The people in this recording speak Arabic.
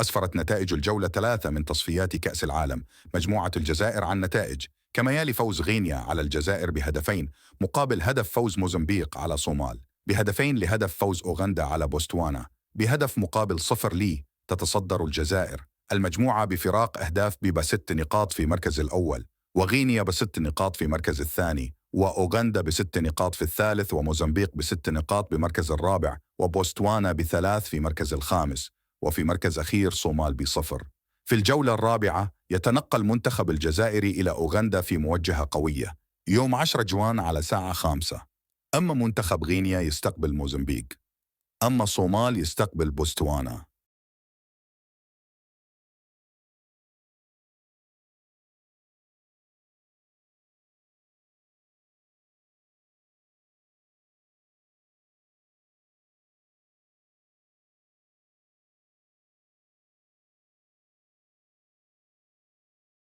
أسفرت نتائج الجولة 3 من تصفيات كأس العالم مجموعة الجزائر عن نتائج، كما يلي فوز غينيا على الجزائر بهدفين مقابل هدف فوز موزمبيق على صومال، بهدفين لهدف فوز أوغندا على بوستوانا، بهدف مقابل 0 لي. تتصدر الجزائر المجموعة بفراق أهداف ب6 نقاط في مركز الأول، وغينيا ب6 نقاط في مركز الثاني، وأوغندا ب6 نقاط في الثالث، وموزمبيق ب6 نقاط بمركز الرابع، وبوستوانا ب3 في مركز الخامس، وفي مركز أخير صومال ب0. في الجولة الرابعة يتنقل المنتخب الجزائري إلى أوغندا في موجهة قوية يوم 10 جوان على ساعة 5. أما منتخب غينيا يستقبل موزمبيق، أما صومال يستقبل بوستوانا.